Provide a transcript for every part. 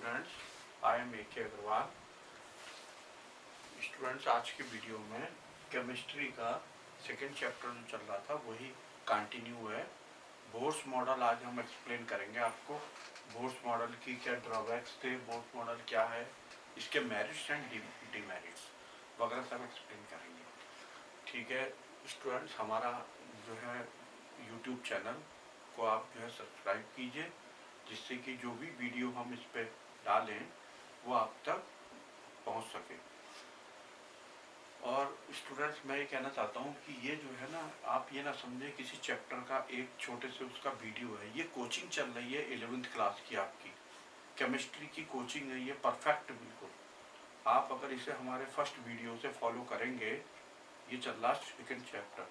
Students, I M A के Agarwal. Students, आज की वीडियो में केमिस्ट्री का सेकेंड चैप्टर जो चल रहा था वही कंटिन्यू है। बोर्स मॉडल आज हम एक्सप्लेन करेंगे आपको। बोर्स मॉडल की क्या ड्रॉबैक्स थे, बोर्स मॉडल क्या है, इसके मेरिट्स एंड डिमेरिट्स वगैरह सब एक्सप्लेन करेंगे। ठीक है स्टूडेंट्स, हमारा जो है यूट्यूब चैनल को आप जो है सब्सक्राइब कीजिए, जिससे कि जो भी वीडियो हम इस पर डालें वो आप तक पहुंच सके। और स्टूडेंट्स, मैं ये कहना चाहता हूँ कि ये जो है ना, आप ये ना समझे किसी चैप्टर का एक छोटे से उसका वीडियो है। ये कोचिंग चल रही है 11th क्लास की, आपकी केमिस्ट्री की कोचिंग है ये, परफेक्ट बिल्कुल। आप अगर इसे हमारे फर्स्ट वीडियो से फॉलो करेंगे, ये चल रहा सेकेंड चैप्टर,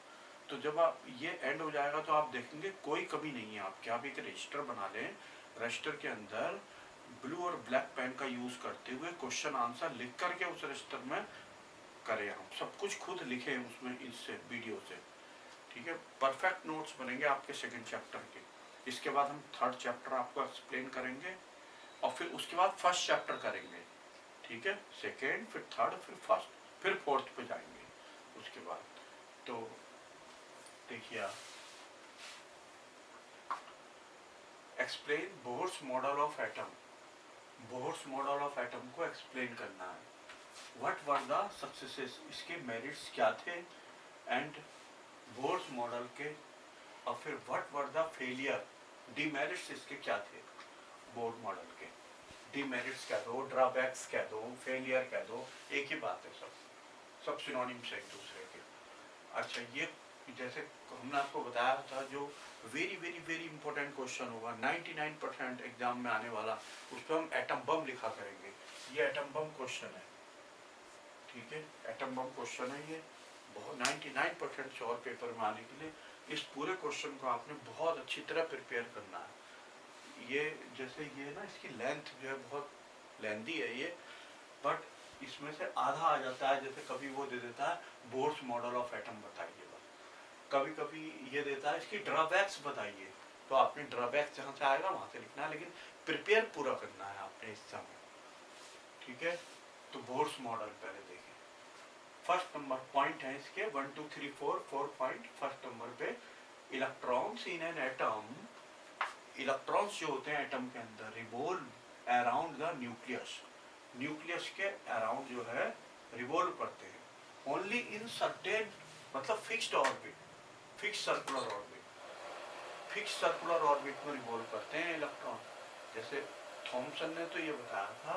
तो जब आप ये एंड हो जाएगा तो आप देखेंगे कोई कमी नहीं है आपके। आप एक रजिस्टर बना लें, रजिस्टर के अंदर ब्लू और ब्लैक पेन का यूज करते हुए क्वेश्चन आंसर लिख करके उस रजिस्टर में करें, हम सब कुछ खुद लिखे उसमें इससे वीडियो से। ठीक है, परफेक्ट नोट्स बनेंगे आपके सेकंड चैप्टर के। इसके बाद हम थर्ड चैप्टर आपको एक्सप्लेन करेंगे और फिर उसके बाद फर्स्ट चैप्टर करेंगे। ठीक है, सेकेंड, फिर थर्ड, फिर फर्स्ट, फिर फोर्थ पे जाएंगे उसके बाद। तो देखिए आप, explain Bohr's model of atom. Bohr's model of atom को एक्सप्लेन करना है। व्हाट वर द सक्सेसेस, इसके मेरिट्स क्या थे, एंड बोर्स मॉडल के, और फिर what were the failure, demerits इसके क्या थे बोर्ड मॉडल के। डिमेरिट्स कह दो, ड्रॉबैक्स कह दो, फेलियर कह दो, एक ही बात है, सब सिनोनिम्स है एक दूसरे के। अच्छा, ये जैसे हमने आपको बताया था, जो very very very important question होगा 99% एग्जाम में आने वाला, उस पर हम एटम बम लिखा करेंगे। ये एटम बम क्वेश्चन है। ठीक है, एटम बम क्वेश्चन है ये, बहुत 99% श्योर पेपर में आने के लिए इस पूरे क्वेश्चन को आपने बहुत अच्छी तरह प्रिपेयर करना है। ये जैसे ये ना, इसकी लेंथ जो है बहुत लेंथी है ये, बट इसमें से आधा आ जाता है। जैसे कभी वो दे देता है बोर्स मॉडल ऑफ एटम बताइए, कभी कभी ये देता है इसकी ड्रॉबैक्स बताइए, तो आपने ड्रॉबैक्स जहाँ से आएगा वहां से लिखना है, लेकिन प्रिपेयर पूरा करना है आपने इस समय। ठीक है, तो बोर्स मॉडल पहले देखें। फर्स्ट नंबर पॉइंट है इसके 1 2 3 4 पॉइंट। फर्स्ट नंबर पे, electrons in an atom, electrons जो होते हैं एटम के अंदर, revolve around the nucleus, nucleus के अराउंड जो है रिवॉल्व करते हैं। ओनली इन सर्टेन, मतलब fixed orbit, fix circular orbit, fix circular orbit में रिवॉल्व करते हैं इलेक्ट्रॉन। जैसे थॉमसन ने तो ये बताया था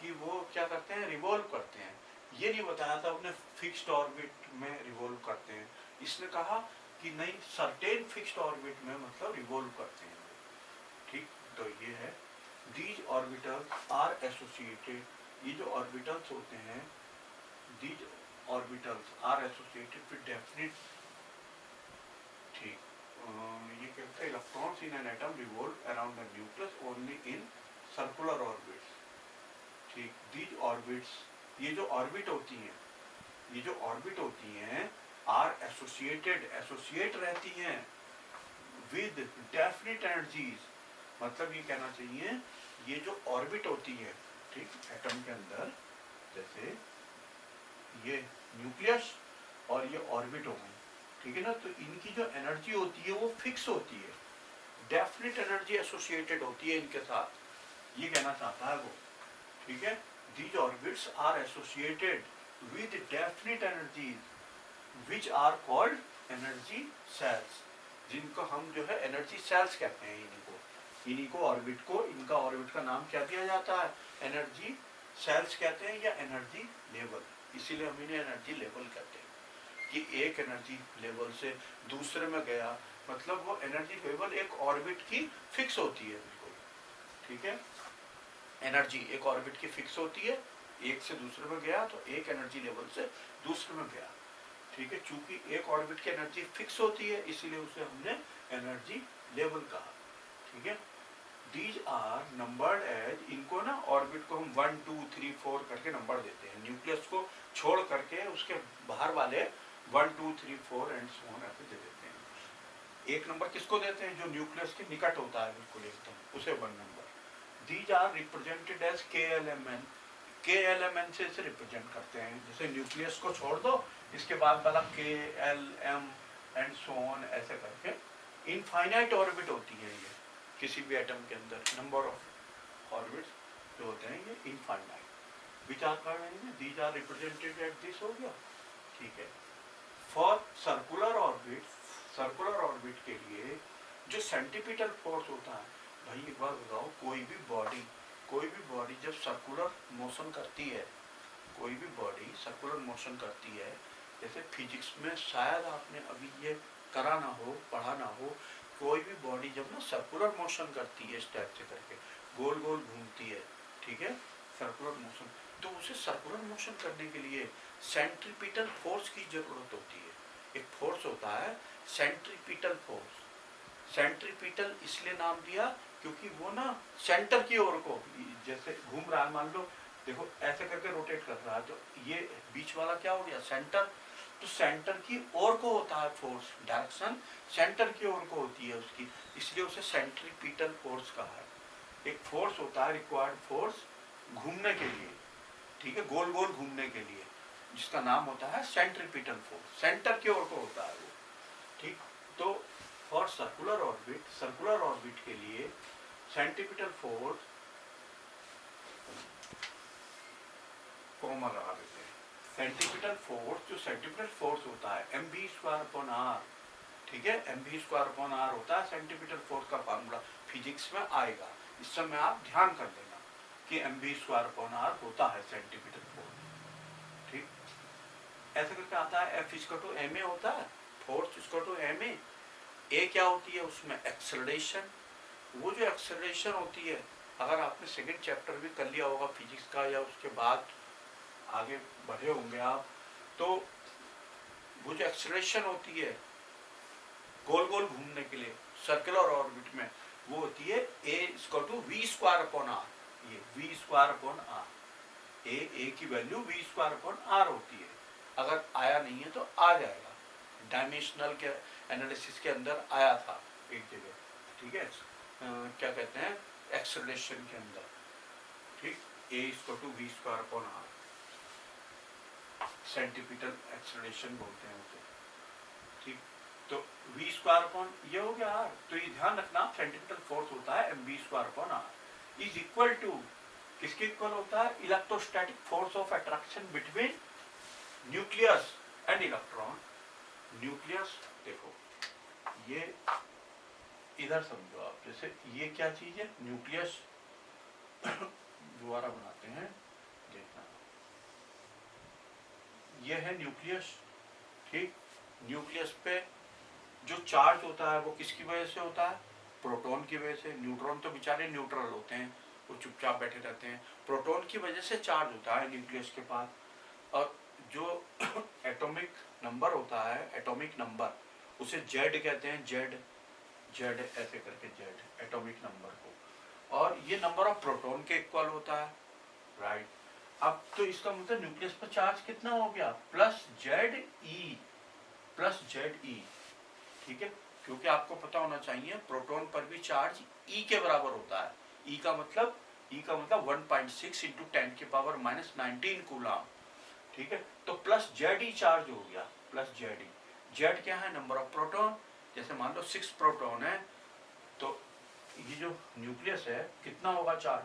कि वो क्या करते हैं, रिवॉल्व करते हैं। ये नहीं बताया था उन्हें फिक्स्ड ऑर्बिट में रिवॉल्व करते हैं। इसने कहा कि नहीं, सर्टेन फिक्स्ड ऑर्बिट में मतलब रिवॉल्व करते हैं। ठीक, तो ये है, दीज ऑर्बिटल्स आर एसोसिएटेड, ये जो ऑर्बिटल्स होते हैं, these orbitals are associated with definite, ठीक, ये कहता है electrons in an atom revolve around the nucleus only in circular orbits. ठीक, दीज ऑर्बिट्स, ये जो ऑर्बिट होती हैं, ये जो ऑर्बिट होती हैं, आर एसोसिएटेड, एसोसिएट रहती हैं विद डेफिनिट एनर्जीज, मतलब ये कहना चाहिए ये जो ऑर्बिट होती है, ठीक, एटम के अंदर, जैसे ये न्यूक्लियस और ये ऑर्बिट हो गई, ठीक है ना, तो इनकी जो एनर्जी होती है वो फिक्स होती है, डेफिनिट एनर्जी एसोसिएटेड होती है इनके साथ, ये कहना चाहता है वो। ठीक है, these orbits are associated with definite energies which are called energy shells, जिनको हम जो है एनर्जी सेल्स कहते हैं। इन्हीं को ऑर्बिट को, इनका ऑर्बिट का नाम क्या दिया जाता है, एनर्जी सेल्स कहते हैं, या एनर्जी लेवल, इसीलिए हम इन्हें एनर्जी लेवल कहते हैं। कि एक एनर्जी लेवल से दूसरे में गया, मतलब वो एनर्जी लेवल एक ऑर्बिट की फिक्स होती है बिल्कुल। ठीक है, एनर्जी एक ऑर्बिट की फिक्स होती है, एक से दूसरे में गया तो एक एनर्जी लेवल से दूसरे में गया। ठीक है, चूंकि एक ऑर्बिट की एनर्जी फिक्स होती है इसीलिए उसे हमने एनर्जी लेवल कहा। ठीक है, दीज आर नंबर्ड एज, इनको ना ऑर्बिट को हम 1 2 3 4 करके नंबर देते हैं, न्यूक्लियस को छोड़ करके उसके बाहर वाले 1 2 3 4 एंड सो ऑन ऐसे दे देते हैं। एक नंबर किसको देते हैं, जो न्यूक्लियस के निकट होता है बिल्कुल एकदम, उसे 1 नंबर। These are represented as K L M N. K L M N से इसे रिप्रेजेंट करते हैं। जैसे न्यूक्लियस को छोड़ दो, इसके बाद वाला K L M and so on ऐसे करके इनफाइनाइट ऑर्बिट होती है ये किसी भी एटम के अंदर। नंबर ऑफ ऑर्बिट्स जो होते हैं ये इनफाइनाइट। विचार कर रहे हैं, these are represented at this हो गया, ठीक है। फॉर सर्कुलर ऑर्बिट के लिए जो सेंटीपिटल फोर्स होता है, भाई एक बार बताओ, कोई भी बॉडी जब सर्कुलर मोशन करती है, कोई भी बॉडी सर्कुलर मोशन करती है, जैसे फिजिक्स में शायद आपने अभी ये करा ना हो, पढ़ा ना हो, कोई भी बॉडी जब ना सर्कुलर मोशन करती है इस टाइप से करके गोल गोल घूमती है, ठीक है, सर्कुलर मोशन, तो उसे सर्कुलर मोशन करने के लिए सेंट्रीपिटल फोर्स की जरूरत होती है। एक फोर्स होता है सेंट्रीपिटल फोर्स। सेंट्रीपिटल इसलिए नाम दिया क्योंकि वो ना सेंटर की ओर को, जैसे घूम रहा है, मान लो देखो ऐसे करके रोटेट कर रहा है, तो ये बीच वाला क्या हो गया, सेंटर। तो सेंटर की ओर को होता है फोर्स, डायरेक्शन सेंटर की ओर को होती है उसकी, इसलिए उसे सेंट्रीपिटल फोर्स कहा है। एक फोर्स होता है रिक्वायर्ड फोर्स घूमने के लिए, ठीक है, गोल गोल घूमने के लिए, जिसका नाम होता है सेंट्रीपिटल फोर्स, सेंटर की ओर को होता है वो, ठीक। तो फॉर सर्कुलर ऑर्बिट के लिए सेंट्रीपिटल फोर्स कॉमा लगा देते हैं। सेंट्रीपिटल फोर्स, जो सेंट्रीपिटल फोर्स होता है mv²/r, ठीक है, mv²/r होता है सेंट्रीपिटल फोर्स का फार्मूला, फिजिक्स में आएगा, इस समय आप ध्यान कर लेना कि mv²/r होता है सेंट्रीपिटल फोर्स, ठीक। ऐसे करके आता है F=ma होता है, फोर्स=ma। ए क्या होती है उसमें, एक्सेलरेशन। वो जो एक्सेलरेशन होती है, अगर आपने सेकंड चैप्टर भी कर लिया होगा फिजिक्स का, या उसके बाद आगे बढ़े होंगे आप, तो वो जो एक्सेलरेशन होती है गोल गोल घूमने के लिए सर्कुलर ऑर्बिट में, वो होती है A=v²/r। ये v²/r, ए की वैल्यू v²/r होती है। अगर आया नहीं है तो आ जाएगा, डायमेंशनल के एनालिसिस के अंदर आया था एक जगह, ठीक है, क्या कहते हैं, एक्सेलरेशन के अंदर, ठीक, A=v²/r, सेंटीपिटल एक्सेलरेशन बोलते हैं उसे, ठीक। तो v² ये हो गया r, तो ये ध्यान रखना सेंटीपिटल फोर्स होता है mv²/r इज इक्वल टू, किसके इक्वल होता है, electrostatic force of attraction between nucleus and electron. Nucleus देखो, ये इधर समझो आप, जैसे ये क्या चीज है, न्यूक्लियस, दोबारा बनाते हैं, देखना, ये है न्यूक्लियस, ठीक। न्यूक्लियस पे जो चार्ज होता है वो किसकी वजह से होता है, प्रोटॉन की वजह से। न्यूट्रॉन तो बेचारे न्यूट्रल होते हैं, वो चुपचाप बैठे रहते हैं, प्रोटॉन की वजह से चार्ज होता है न्यूक्लियस के पास। और जो एटॉमिक नंबर होता है, एटॉमिक नंबर, उसे जेड कहते हैं, जेड ऐसे करके, जेड एटॉमिक नंबर को, और ये नंबर ऑफ प्रोटॉन के इक्वल होता है, राइट। अब तो इसका मतलब न्यूक्लियस पर चार्ज कितना हो गया, +Ze, ठीक है, क्योंकि आपको पता होना चाहिए प्रोटॉन पर भी चार्ज E के बराबर होता है। E का मतलब 1.6 × 10⁻⁻19 कूलम, ठीक है। तो +Ze चार्ज हो गया, +Ze, जेड क्या है, नंबर ऑफ प्रोटॉन। जैसे मान लो 6 प्रोटॉन है, तो ये जो न्यूक्लियस है कितना होगा चार्ज,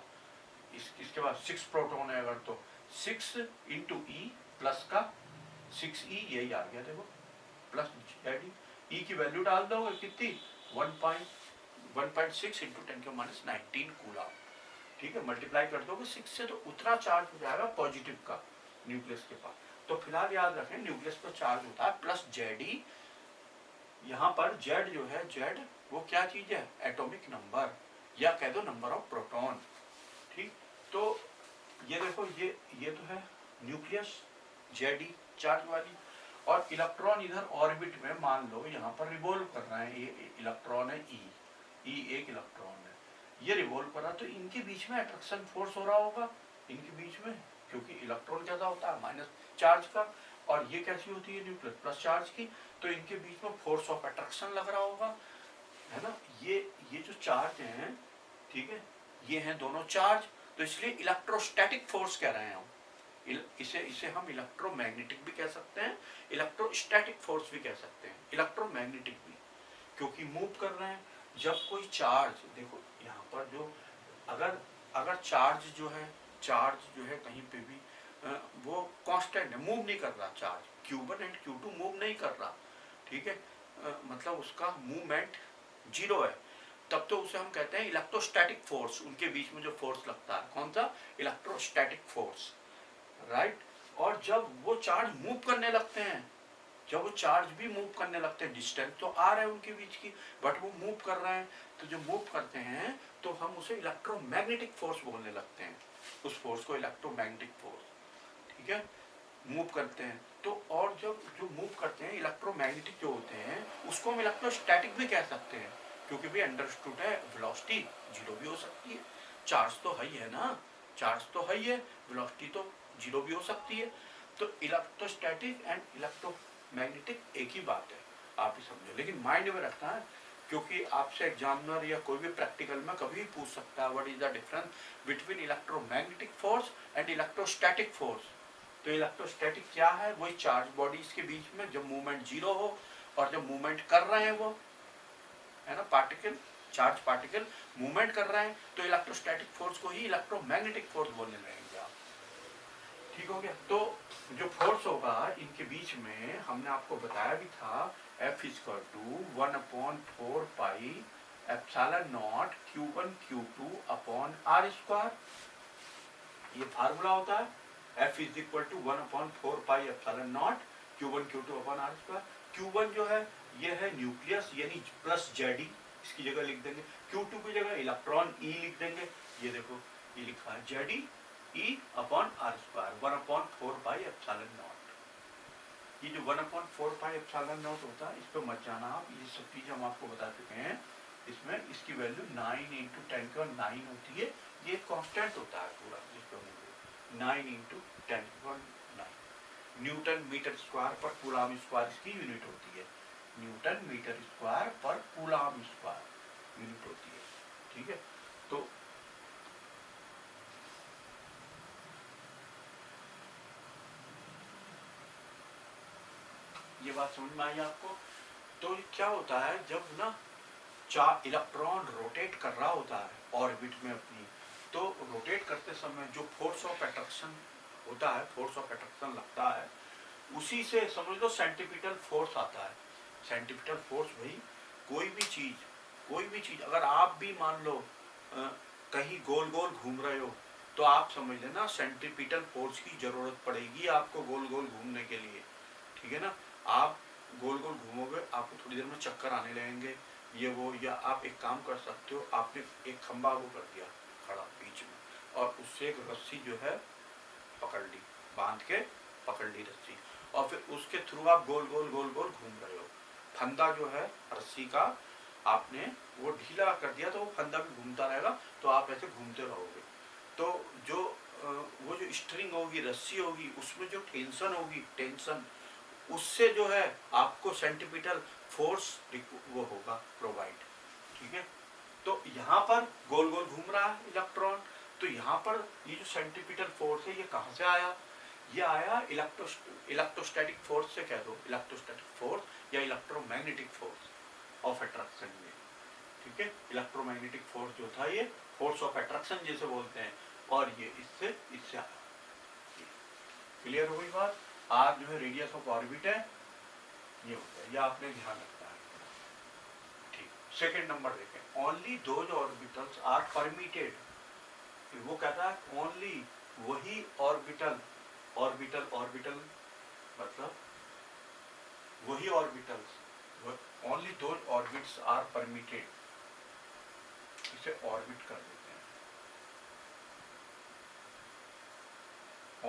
इसके बाद 6 प्रोटॉन है अगर, तो 6 × E प्लस का 6E, यही आ गया देखो, +Ze, E की वैल्यू डाल दोगे कितनी, 1.6 × 10⁻19 कूलम, ठीक है, मल्टीप्लाई कर दोगे 6 से, तो उतना चार्ज हो जाएगा पॉजिटिव का न्यूक्लियस के पास। तो फिलहाल याद रखें न्यूक्लियस पर चार्ज होता है +Ze। यहाँ पर Z जो है, Z वो क्या चीज है, एटॉमिक नंबर, या कह दो नंबर ऑफ प्रोटॉन, ठीक। तो ये देखो, ये तो है न्यूक्लियस, Ze चार्ज वाली, और इलेक्ट्रॉन इधर ऑर्बिट में मान लो यहाँ पर रिवॉल्व कर रहे हैं, ये इलेक्ट्रॉन है E एक इलेक्ट्रॉन है, ये रिवॉल्व कर रहा, तो इनके बीच में अट्रैक्शन फोर्स हो रहा होगा, इनके बीच में, क्योंकि इलेक्ट्रॉन कैसा होता है, माइनस चार्ज का, और ये कैसी होती है, न्यूक्लियस प्लस चार्ज की, तो इनके बीच में फोर्स ऑफ अट्रैक्शन लग रहा होगा, है ना। ये जो चार्ज हैं, ठीक है, ये हैं दोनों चार्ज, तो इसलिए इलेक्ट्रोस्टैटिक फोर्स कह रहे हैं हम। इसे हम इलेक्ट्रोमैग्नेटिक भी कह सकते हैं, इलेक्ट्रोस्टैटिक फोर्स भी कह सकते हैं, इलेक्ट्रोमैग्नेटिक भी, क्योंकि मूव कर रहे हैं। जब कोई चार्ज, देखो यहाँ पर जो अगर अगर चार्ज जो है कहीं पे भी वो कांस्टेंट है, मूव नहीं कर रहा charge, Q1 and Q2 move नहीं कर रहा, ठीक है, मतलब उसका मूवमेंट जीरो है, तब तो उसे हम कहते हैं इलेक्ट्रोस्टैटिक फोर्स। उनके बीच में जो फोर्स लगता है कौन सा, इलेक्ट्रोस्टैटिक फोर्स, राइट। और जब वो चार्ज मूव करने लगते हैं, जब वो चार्ज भी मूव करने लगते हैं, डिस्टेंस तो आ रहा है उनके बीच की, बट वो मूव कर रहे हैं, तो जो मूव करते हैं तो हम उसे इलेक्ट्रोमैग्नेटिक फोर्स बोलने लगते हैं, उस फोर्स को इलेक्ट्रोमैग्नेटिक फोर्स, ठीक है, मूव करते हैं। तो और जब जो मूव करते हैं इलेक्ट्रोमैग्नेटिक जो होते हैं उसको हम इलेक्ट्रोस्टैटिक भी कह सकते हैं, क्योंकि भी अंडरस्टूड है वेलोसिटी जीरो भी हो सकती है, चार्ज तो है ही है ना, चार्ज तो है ही है, वेलोसिटी तो जीरो भी हो सकती है। तो इलेक्ट्रोस्टैटिक एंड इलेक्ट्रोमैग्नेटिक एक ही बात है, आप ही समझो, लेकिन माइंड में रखना है, क्योंकि आपसे एग्जामिनर या कोई भी प्रैक्टिकल में कभी भी पूछ सकता है what is the difference between electromagnetic force and electrostatic force. तो इलेक्ट्रोस्टैटिक क्या है, वही चार्ज बॉडीज के बीच में जब मूवमेंट जीरो हो और जब मूवमेंट कर रहे हैं वो, है ना, पार्टिकल, चार्ज पार्टिकल मूवमेंट कर रहे हैं, तो इलेक्ट्रोस्टैटिक फोर्स को ही इलेक्ट्रोमैग्नेटिक फोर्स बोलने लगेंगे आप, ठीक हो गया। तो जो फोर्स होगा इनके बीच में हमने आपको बताया भी था, F = 1/4 pi epsilon not Q1 Q2 upon R², ये फार्मूला होता है। F = 1/4 pi epsilon not Q1 Q2 upon R²। Q1 जो है ये है न्यूक्लियस यानी प्लस Ze, इसकी जगह लिख देंगे, Q2 की जगह इलेक्ट्रॉन E लिख देंगे, ये देखो ये लिखा है Ze E upon R², 1/4 pi epsilon not. ये जो 1/4 पाई एप्सिलॉन नॉट होता है, इस पर मत जाना आप, ये सब चीज़ हम आपको बता चुके हैं। इसमें इसकी वैल्यू 9 × 10⁹ होती है, ये कांस्टेंट होता है पूरा, जिसको 9 × 10⁹ न्यूटन मीटर स्क्वायर पर कूलम स्क्वायर इसकी यूनिट होती है, न्यूटन मीटर स्क्वायर पर कूलम स्क्वायर यूनिट होती है, ठीक है। तो ये बात समझ में आई आपको। तो क्या होता है जब ना इलेक्ट्रॉन रोटेट कर रहा होता है ऑर्बिट में अपनी, तो रोटेट करते समय जो फोर्स ऑफ अट्रैक्शन होता है, फोर्स ऑफ अट्रैक्शन लगता है, उसी से समझ लो सेंट्रीपिटल फोर्स आता है। सेंट्रीपिटल फोर्स भाई कोई भी चीज अगर आप भी मान लो कहीं गोल गोल घूम रहे हो, तो आप समझ लेना सेंट्रीपिटल फोर्स की जरूरत पड़ेगी आपको गोल गोल घूमने के लिए, ठीक है ना। आप गोल गोल घूमोगे, आपको थोड़ी देर में चक्कर आने लगेंगे, ये वो, या आप एक काम कर सकते हो, आपने एक खंबा वो कर दिया खड़ा बीच में, और उससे एक रस्सी जो है पकड़ ली, बांध के पकड़ ली रस्सी, और फिर उसके थ्रू आप गोल गोल घूम रहे हो। फंदा जो है रस्सी का आपने वो ढीला कर दिया, तो वो फंदा भी घूमता रहेगा, तो आप ऐसे घूमते रहोगे। तो जो वो जो स्ट्रिंग होगी, रस्सी होगी, उसमें जो टेंशन होगी, टेंशन उससे जो है आपको सेंट्रीपिटल फोर्स वो होगा प्रोवाइड, ठीक है। तो यहाँ पर गोल गोल घूम रहा है इलेक्ट्रॉन, तो यहाँ पर ये जो सेंट्रीपिटल फोर्स है ये कहाँ से आया, ये आया इलेक्ट्रोस्टैटिक फोर्स से, कह दो इलेक्ट्रोस्टैटिक फोर्स या इलेक्ट्रोमैग्नेटिक फोर्स ऑफ अट्रैक्शन में, ठीक है। इलेक्ट्रोमैग्नेटिक फोर्स जो था ये फोर्स ऑफ अट्रैक्शन जैसे बोलते हैं, और ये इससे आया। क्लियर हो गई बात। आर जो है रेडियस ऑफ ऑर्बिट है, ये होता है, ये आपने ध्यान रखना है, ठीक। सेकेंड नंबर देखें, only those orbitals are permitted, वो कहता है ओनली वही ऑर्बिटल मतलब वही orbitals, only those orbits are permitted, इसे ऑर्बिट कर देते हैं,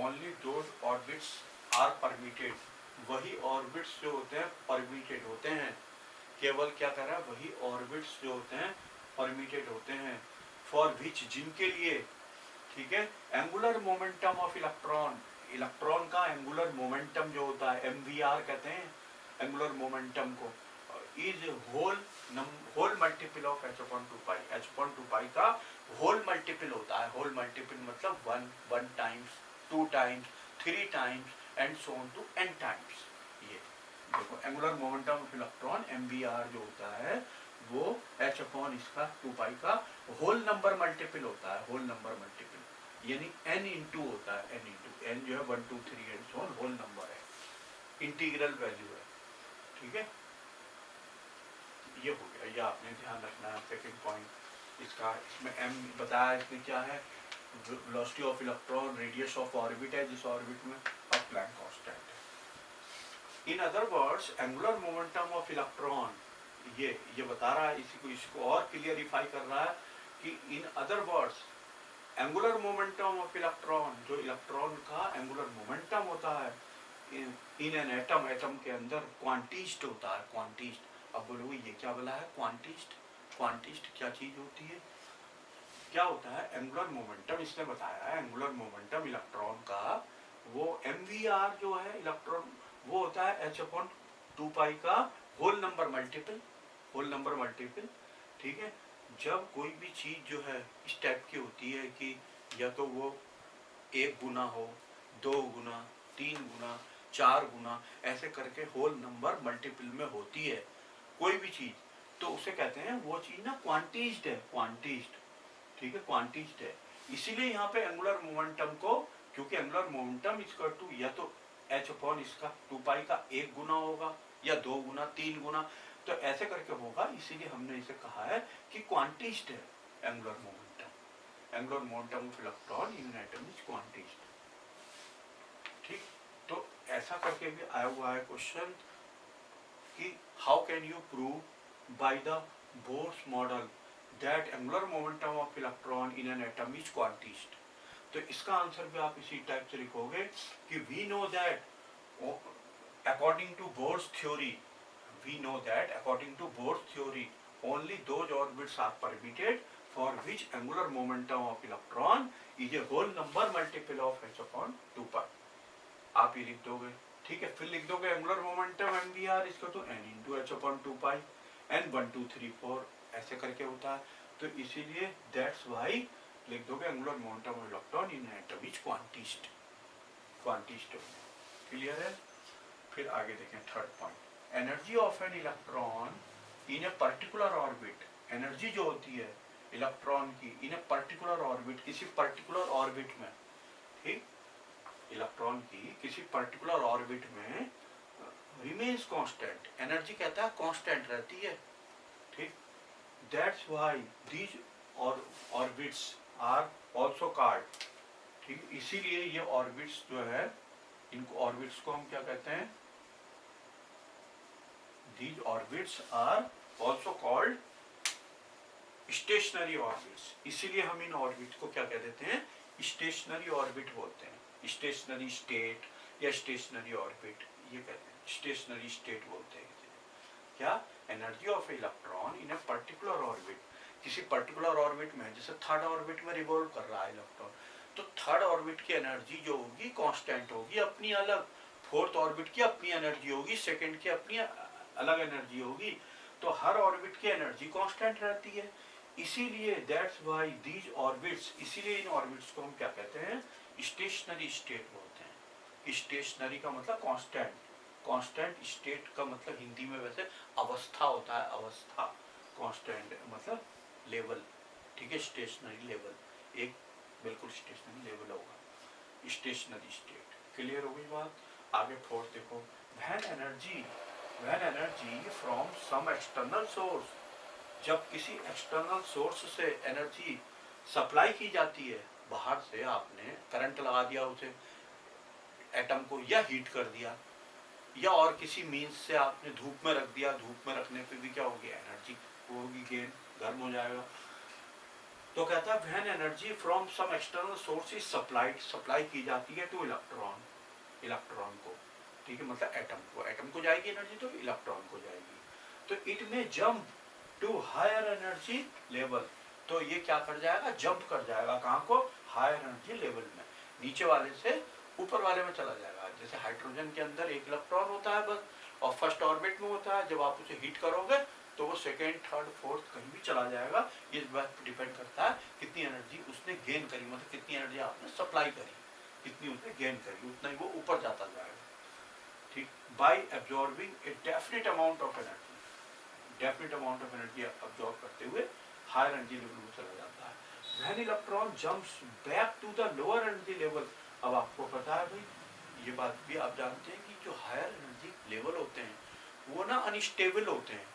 only those orbits are permitted, वही ऑर्बिट्स जो होते हैं परमिटेड होते हैं, केवल क्या कह रहा है, वही ऑर्बिट्स जो होते हैं परमिटेड होते हैं, फॉर विच जिनके लिए, ठीक है, angular momentum of electron, electron का एंगुलर मोमेंटम जो होता है MVR कहते हैं एंगुलर मोमेंटम को, is whole multiple of h upon 2 pi. h upon 2 pi का होल मल्टीपल होता है। होल मल्टीपल मतलब one times, 2 times, 3 times and so on to n times. ये देखो angular momentum of electron MVR जो होता है वो h अपॉन इसका 2 पाई का होल नंबर मल्टीपल होता है। होल नंबर मल्टीपल यानी n इंटू होता है, n इंटू n जो है 1 2 3 and so on whole number है, इंटीग्रल वैल्यू है। ठीक है, ये हो गया, ये आपने ध्यान रखना है। सेकंड पॉइंट इसका, इसमें m बताया, इसमें क्या है, velocity of electron, radius of orbit है जिस ऑर्बिट में, अब प्लैंक कांस्टेंट है। In other words angular momentum of electron, ये बता रहा है, इसको और क्लियरिफाई कर रहा है कि in other words angular momentum of electron, जो इलेक्ट्रॉन का एंगुलर मोमेंटम होता है इन एन एटम, एटम के अंदर क्वांटिस्ट होता है, क्वांटिस्ट। अब बोलो ये क्या बोला है, क्वांटिस्ट। क्वांटिस्ट क्या चीज होती है, क्या होता है, एंगुलर मोमेंटम इसने बताया है। एंगुलर मोमेंटम इलेक्ट्रॉन का वो MVR जो है इलेक्ट्रॉन, वो होता है h अपॉन 2 पाई का whole number multiple, whole number multiple. ठीक है, जब कोई भी चीज जो है इस टाइप की होती है कि या तो वो 1 गुना हो, 2 गुना, 3 गुना, 4 गुना, ऐसे करके होल नंबर मल्टीपल में होती है कोई भी चीज, तो उसे कहते हैं वो चीज ना क्वांटिस्ड है, क्वांटिस्ड। ठीक है, क्वांटिस्ड है। इसीलिए यहाँ पे एंगुलर मोमेंटम को, क्योंकि एंगुलर मोमेंटम इसका टू या तो h अपॉन इसका 2 पाई का 1 गुना होगा या 2 गुना, 3 गुना, तो ऐसे करके होगा। इसीलिए हमने इसे कहा है कि क्वांटिस्ड है angular momentum. Angular momentum of electron in an atom is quantised. ठीक, तो ऐसा करके भी आया हुआ है क्वेश्चन कि how can you prove by the Bohr's model that angular momentum of electron in an atom is quantised. तो इसका आंसर भी आप इसी टाइप से लिखोगे कि we know that according to Bohr's theory, we know that according to Bohr's theory only those orbits are permitted for which angular momentum of electron is a whole number multiple of h upon 2 pi। आप ये लिख दोगे। ठीक है, फिर लिख दोगे angular momentum MVR इसको तो n इंटू h अपॉन 2 पाई, n 1 2 3 4 ऐसे करके होता है। तो इसीलिए दैट्स वाई लिख दोगे angular momentum of electron in atom is quantised. Quantised clear है। फिर आगे देखें third point, energy of an electron in a particular orbit. Energy जो होती है इलेक्ट्रॉन की इन ए पर्टिकुलर ऑर्बिट, किसी पर्टिकुलर ऑर्बिट में, ठीक, इलेक्ट्रॉन की किसी पर्टिकुलर ऑर्बिट में रिमेन्स कांस्टेंट, एनर्जी कहता है कांस्टेंट रहती है। ठीक, that's why these orbits are also called. ठीक, इसीलिए ये ऑर्बिट्स जो है, इनको ऑर्बिट्स को हम क्या कहते हैं, these orbits are also called stationary orbits. इसीलिए हम इन ऑर्बिट को क्या कह देते हैं, स्टेशनरी ऑर्बिट बोलते हैं। स्टेशनरी स्टेट या स्टेशनरी ऑर्बिट ये कहते हैं, स्टेशनरी स्टेट बोलते हैं। क्या, energy of electron in a particular orbit, किसी पर्टिकुलर ऑर्बिट में, जैसे थर्ड ऑर्बिट में रिवॉल्व कर रहा है इलेक्ट्रॉन, तो थर्ड ऑर्बिट की एनर्जी जो होगी कांस्टेंट होगी अपनी अलग, फोर्थ ऑर्बिट की अपनी एनर्जी होगी, सेकंड की अपनी अलग एनर्जी होगी, तो हर ऑर्बिट की एनर्जी कांस्टेंट रहती है। इसीलिए दैट्स व्हाई दीज ऑर्बिट्स, इसीलिए इन ऑर्बिट्स को हम क्या कहते हैं, स्टेशनरी स्टेट बोलते हैं। स्टेशनरी का मतलब कांस्टेंट, कांस्टेंट स्टेट का मतलब हिंदी में वैसे अवस्था होता है, अवस्था, कांस्टेंट मतलब लेवल। ठीक है, स्टेशनरी लेवल, एक बिल्कुल स्टेशनरी लेवल होगा, स्टेशनरी स्टेट। क्लियर हो गई बात। आगे फोर्थ देखो, when energy from some external source, जब किसी एक्सटर्नल सोर्स से एनर्जी सप्लाई की जाती है, बाहर से आपने करंट लगा दिया उसे एटम को, या हीट कर दिया, या और किसी मीन्स से आपने धूप में रख दिया, धूप में रखने पे भी क्या होगी, एनर्जी होगी गेन, गर्म हो जाएगा। तो कहता है when energy from some external source is supplied, supply की जाती है टू इलेक्ट्रॉन, इलेक्ट्रॉन को। ठीक है, मतलब एटम को, एटम को जाएगी एनर्जी तो इलेक्ट्रॉन को जाएगी। तो it may jump to higher energy level, तो ये क्या कर जाएगा, जंप कर जाएगा कहाँ को, हायर एनर्जी लेवल में, नीचे वाले से ऊपर वाले में चला जाएगा। जैसे हाइड्रोजन के अंदर एक इलेक्ट्रॉन होता है बस, और फर्स्ट ऑर्बिट में होता है, जब आप उसे हीट करोगे तो वो सेकेंड थर्ड फोर्थ कहीं भी चला जाएगा। इस बात पर डिपेंड करता है कितनी एनर्जी उसने गेन करी, मतलब कितनी एनर्जी आपने सप्लाई करी, कितनी उसने गेन करी, उतना ही वो ऊपर जाता जाएगा। ठीक, by absorbing a definite amount of energy, definite amount of energy absorb करते हुए हायर एनर्जी लेवल में चला जाता है। When electron jumps back to the lower energy level, अब आपको पता है भाई, ये बात भी आप जानते हैं कि जो हायर एनर्जी लेवल होते हैं वो ना अनस्टेबल होते हैं।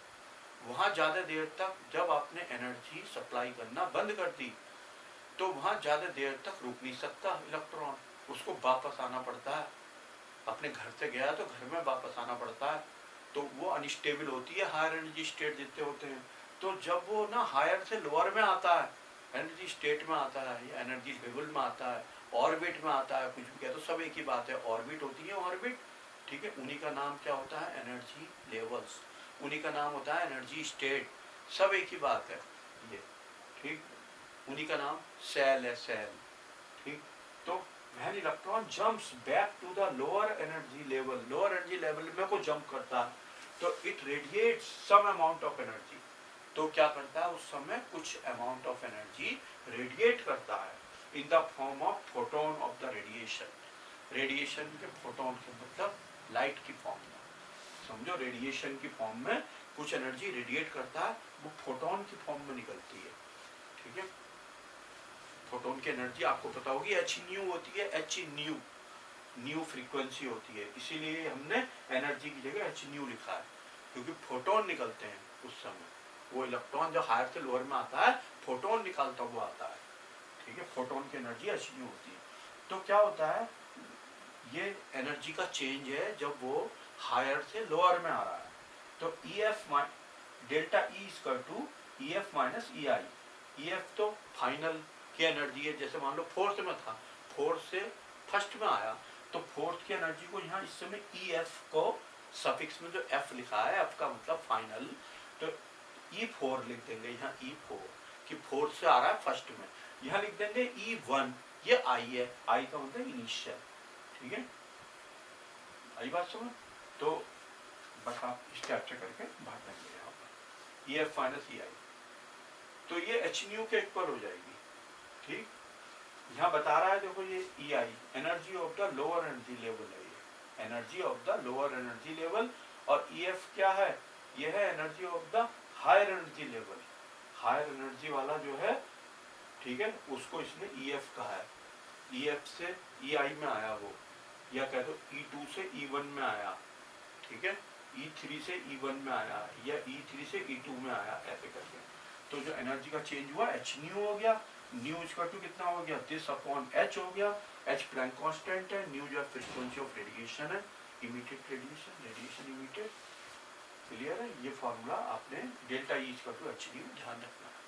वहाँ ज़्यादा देर तक जब आपने एनर्जी सप्लाई करना बंद कर दी तो वहाँ ज़्यादा देर तक रुक नहीं सकता इलेक्ट्रॉन, उसको वापस आना पड़ता है। अपने घर से गया तो घर में वापस आना पड़ता है, तो वो अनस्टेबल होती है हायर एनर्जी स्टेट जितने होते हैं। तो जब वो ना हायर से लोअर में आता है, एनर्जी स्टेट में आता है या एनर्जी लेवल में आता है, ऑर्बिट में आता है, कुछ भी कह तो सब एक ही बात है, ऑर्बिट होती है ऑर्बिट, ठीक है, उन्हीं का नाम क्या होता है एनर्जी लेवल्स, उन्हीं का नाम होता है एनर्जी स्टेट, सब एक ही बात है ये, ठीक, उन्हीं का नाम सेल है, सेल, ठीक। तो when electron jumps back to the lower energy level, lower energy level में को jump करता है तो it radiates some amount of energy, तो क्या करता है उस समय कुछ amount of energy radiate करता है in the form of photon of the radiation, radiation के फोटोन के मतलब लाइट की फॉर्म में, समझो रेडिएशन की फॉर्म में कुछ एनर्जी रेडिएट करता है, वो फोटोन की फॉर्म में निकलती है, ठीक है। फोटोन की एनर्जी आपको पता होगी एच न्यू होती है, एच न्यू, न्यू फ्रीक्वेंसी होती है, इसीलिए हमने एनर्जी की जगह एच न्यू लिखा है, क्योंकि फोटोन निकलते हैं उस समय, वो इलेक्ट्रॉन जो हायर से लोअर में आता है फोटोन निकालता हुआ आता है, ठीक है, फोटोन की एनर्जी एच न्यू होती है। तो क्या होता है, ये एनर्जी का चेंज है जब वो हायर से लोअर में आ रहा है, तो E F delta E equal to E F minus E I, E F तो फाइनल की एनर्जी है, जैसे मान लो फोर्थ में था, फोर्थ से फर्स्ट में आया तो फोर्थ की एनर्जी को यहाँ इस समय ई एफ को सफिक्स में जो एफ लिखा है, एफ का मतलब फाइनल, तो ई फोर लिख देंगे यहाँ, ई फोर कि फोर्थ से आ रहा है फर्स्ट में, यहाँ लिख देंगे ई वन, ये आई है, आई का मतलब इनिशियल, ठीक है, आई बात समझ। तो बस आप इस कैप्चर करके बाहर देंगे यहाँ पर ई एफ माइनस ई आई, तो ये एच न्यू के इक्वल हो जाएगी, ठीक। यहाँ बता रहा है देखो ये E I energy of the lower energy level है, ये energy of the lower energy level, और ई एफ क्या है, ये है energy of the higher energy level, higher energy वाला जो है, ठीक है, उसको इसने ई एफ कहा है, ई एफ से ई आई में आया वो, या कह दो ई टू से ई वन में आया, ठीक है, ई थ्री से ई वन में आया, या ई थ्री से ई टू में आया, ऐसे करके। तो जो एनर्जी का चेंज हुआ एच न्यू हो गया, न्यू इक्वल टू कितना हो गया, दिस अपॉन एच हो गया, एच प्लैंक कांस्टेंट है, न्यू जो है फ्रीक्वेंसी ऑफ रेडिएशन है, emitted radiation, radiation emitted, clear है। ये फॉर्मूला आपने delta E equal to H nu ध्यान रखना है।